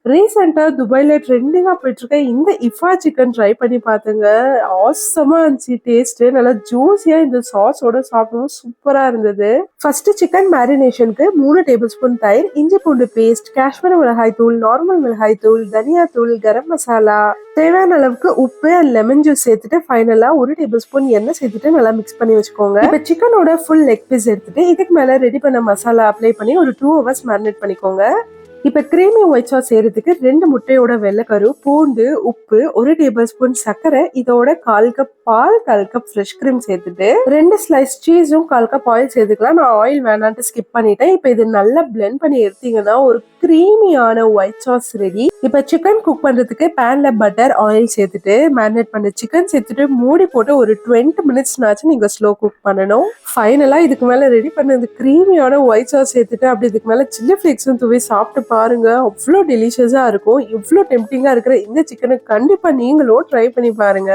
ரீசெண்டா துபாய்ல ட்ரெண்டிங்கா போயிட்டு இருக்க இந்த இஃபா சிக்கன் ட்ரை பண்ணி பார்த்தேங்க. ஆசமா இருந்துச்சு டேஸ்ட். நல்லா ஜூஸியா இந்த சாஸோட சாப்பிடவும் சூப்பரா இருந்தது. ஃபர்ஸ்ட் சிக்கன் மேரினேஷனுக்கு 3 டேபிள் ஸ்பூன் தயிர், இஞ்சி பூண்டு பேஸ்ட், காஷ்மீரி மிளகாய் தூள், நார்மல் மிளகாய் தூள், தனியா தூள், கரம் மசாலா, தேவையான அளவுக்கு உப்பு அண்ட் லெமன் ஜூஸ் சேர்த்துட்டு ஃபைனலா 1 டேபிள் ஸ்பூன் எண்ணெய் சேர்த்துட்டு நல்லா மிக்ஸ் பண்ணி வச்சுக்கோங்க. இப்ப சிக்கனோட ஃபுல் லெக் பீஸ் எடுத்துட்டு இதுக்கு மேல ரெடி பண்ண மசாலா அப்ளை பண்ணி ஒரு 2 ஹவர்ஸ் மேரினேட் பண்ணிக்கோங்க. இப்ப கிரீமி ஒயிட் சாஸ் செய்யறதுக்கு 2 முட்டையோட வெள்ளைக்கரு, பூண்டு, உப்பு, 1 டேபிள் ஸ்பூன் சர்க்கரை, இதோட 1/4 கப் பால், 1/4 கப் ஃப்ரெஷ் கிரீம் சேர்த்துட்டு 2 ஸ்லைஸ் சீஸும் 1/4 கப் ஆயில் சேர்த்துக்கலாம். நான் ஆயில் வேணான்ட்டு ஸ்கிப் பண்ணிட்டேன். இப்ப இது நல்லா பிளெண்ட் பண்ணி எடுத்தீங்கன்னா ஒரு கிரீமியான ஒயிட் சாஸ் ரெடி. இப்ப சிக்கன் குக் பண்றதுக்கு பேன்ல பட்டர், ஆயில் சேர்த்துட்டு மேரினேட் பண்ண சிக்கன் சேர்த்துட்டு மூடி போட்டு ஒரு 20 மினிட்ஸ்னாச்சும் நீங்க ஸ்லோ குக் பண்ணணும். ஃபைனலா இதுக்கு மேல ரெடி பண்ணது கிரீமியான ஒயிட் சாஸ் சேர்த்துட்டு அப்படி இதுக்கு மேல சில்லி ஃபிளேக்ஸும் தூவி சாப்பிட்டு பாருங்க. அவ்வளோ டெலிஷியஸா இருக்கும். இவ்வளோ டெம்டிங்கா இருக்கிற இந்த சிக்கனை கண்டிப்பா நீங்களும் ட்ரை பண்ணி பாருங்க.